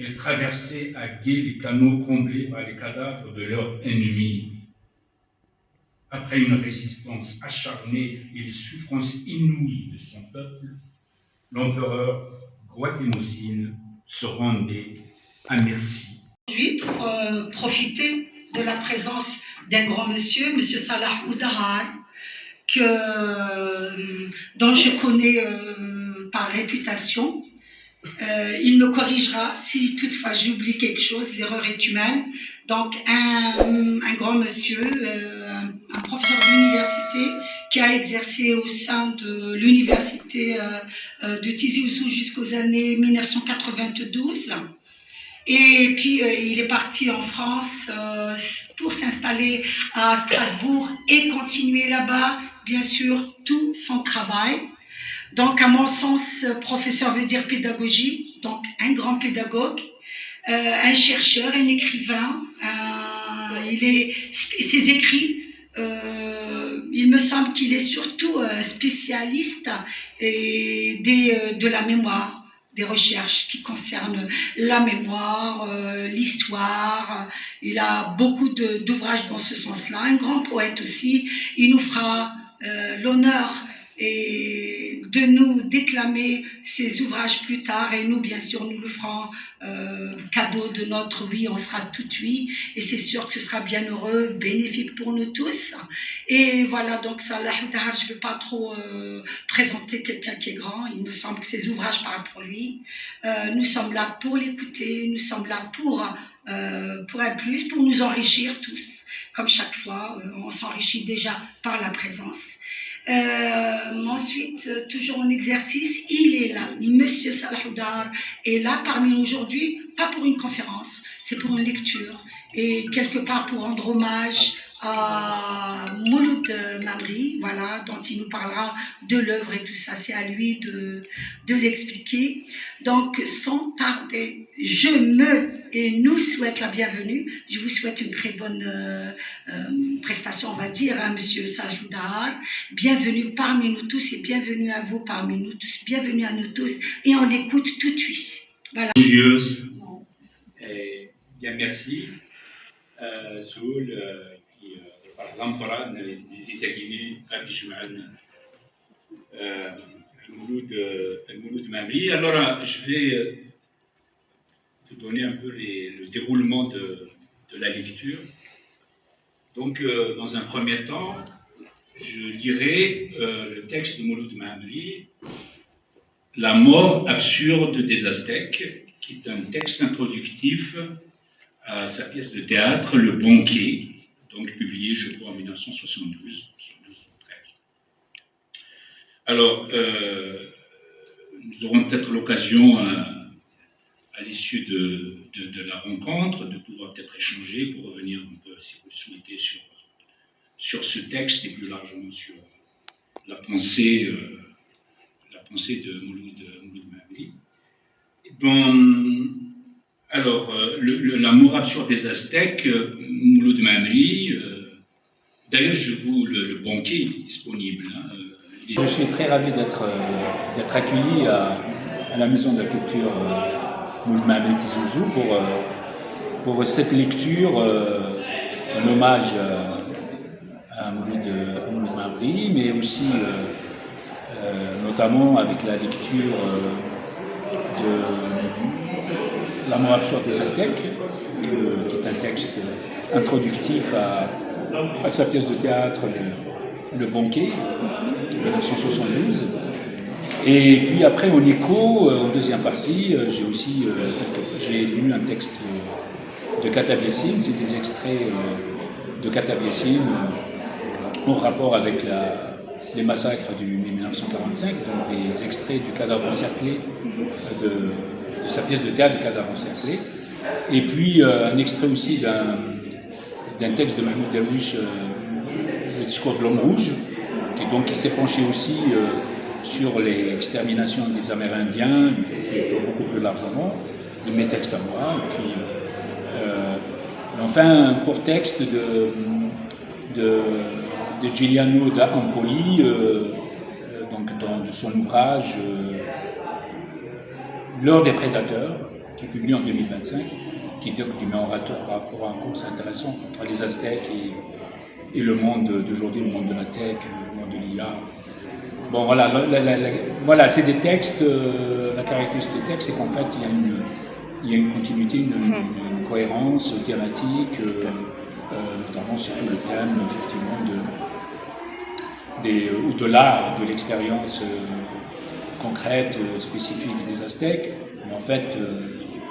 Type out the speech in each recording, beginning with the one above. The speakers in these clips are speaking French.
Ils traversaient à gué les canaux comblés par les cadavres de leurs ennemis. Après une résistance acharnée et les souffrances inouïes de son peuple, l'empereur Guatémocine se rendait à merci. Aujourd'hui, pour profiter de la présence d'un grand monsieur, monsieur Salah Oudahar, dont je connais par réputation. Il me corrigera si toutefois j'oublie quelque chose, l'erreur est humaine. Donc un grand monsieur, un professeur d'université qui a exercé au sein de l'université de Tizi Ouzou jusqu'aux années 1992. Et puis il est parti en France pour s'installer à Strasbourg et continuer là-bas, bien sûr, tout son travail. Donc, à mon sens, professeur veut dire pédagogie, donc un grand pédagogue, un chercheur, un écrivain. Ses écrits, il me semble qu'il est surtout spécialiste de la mémoire, des recherches qui concernent la mémoire, l'histoire. Il a beaucoup d'ouvrages dans ce sens-là. Un grand poète aussi. Il nous fera l'honneur et de nous déclamer ses ouvrages plus tard, et nous bien sûr nous le ferons cadeau de notre oui, on sera tout oui, et c'est sûr que ce sera bien heureux, bénéfique pour nous tous. Et voilà, donc Salah Oudahar, je ne vais pas trop présenter quelqu'un qui est grand, il me semble que ses ouvrages parlent pour lui. Nous sommes là pour l'écouter, nous sommes là pour un plus, pour nous enrichir tous, comme chaque fois, on s'enrichit déjà par la présence. Ensuite, toujours en exercice, il est là. Monsieur Salah Oudahar est là parmi nous aujourd'hui, pas pour une conférence, c'est pour une lecture et quelque part pour rendre hommage à Mouloud Mamri, voilà, dont il nous parlera de l'œuvre et tout ça, c'est à lui de l'expliquer. Donc, sans tarder, et nous souhaite la bienvenue. Je vous souhaite une très bonne prestation, on va dire, hein, monsieur Salah Oudahar. Bienvenue parmi nous tous et bienvenue à vous parmi nous tous. Bienvenue à nous tous et on l'écoute tout de suite. Voilà. Bien, merci. Zoul, l'empereur Mouloud Mamri. Alors, je vais vous donner un peu le déroulement de la lecture. Donc, dans un premier temps, je lirai le texte de Mouloud Mamri, La mort absurde des Aztèques, qui est un texte introductif à sa pièce de théâtre Le Banquet, donc publié, je crois, en 1972. Alors, nous aurons peut-être l'occasion, à l'issue de la rencontre, de pouvoir peut-être échanger pour revenir un peu, si vous le souhaitez, sur ce texte et plus largement sur la pensée de Mouloud Mamri. Bon, alors, la mort absurde des Aztèques, Mouloud Mamri, d'ailleurs, le banquet est disponible. Hein, Je suis très ravi d'être accueilli à la Maison de la Culture Mouloud Mamri Tizi Ouzou pour cette lecture, un hommage à Mouloud Mamri, mais aussi notamment avec la lecture de La mort absurde des Aztèques, qui est un texte introductif à sa pièce de théâtre Le Banquet, 1972. Et puis après, en écho, en deuxième partie, j'ai lu un texte de Katab Yassine, c'est des extraits de Katab Yassine en rapport avec les massacres du mai 1945, donc des extraits du Cadavre encerclé, de sa pièce de théâtre, Le Cadavre encerclé. Et puis un extrait aussi d'un texte de Mahmoud Darwish, Le discours de l'homme rouge, qui s'est penché aussi sur l'extermination des Amérindiens, beaucoup plus largement, de mes textes à moi. Et puis, enfin, un court texte de Giuliano da Empoli, donc de son ouvrage L'heure des prédateurs, qui est publié en 2025, qui met en rapport un cours intéressant entre les Aztèques et le monde d'aujourd'hui, le monde de la tech, le monde de l'IA. Bon, voilà, voilà, c'est des textes. La caractéristique des textes, c'est qu'en fait, il y a une continuité, une cohérence thématique, notamment surtout le thème, effectivement, au-delà de l'expérience concrète, spécifique des Aztèques. Mais en fait,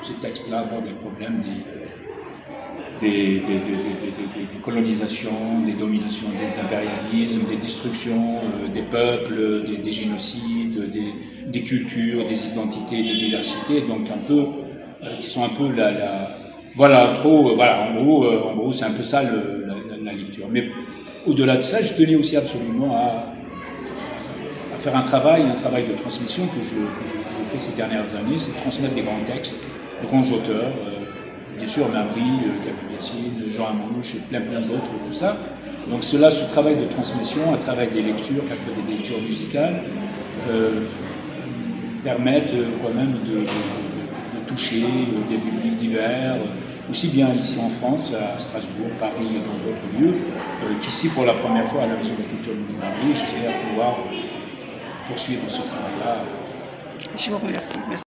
ces textes-là abordent les problèmes des colonisations, des dominations, des impérialismes, des destructions des peuples, des génocides, des cultures, des identités, des diversités, donc un peu, qui sont un peu en gros, c'est un peu ça la lecture. Mais au-delà de ça, je tenais aussi absolument à faire un travail de transmission que je fais ces dernières années, c'est de transmettre des grands textes, de grands auteurs, bien sûr Mamri, Kabir Yassine, Jean Amouche, plein d'autres, tout ça. Donc ce travail de transmission, à travers des lectures, quelquefois des lectures musicales, permettent quand même de toucher des publics divers, aussi bien ici en France, à Strasbourg, Paris et dans d'autres lieux, qu'ici pour la première fois à la Maison de la Culture de Mamri. J'espère pouvoir poursuivre ce travail-là. Je vous remercie. Merci.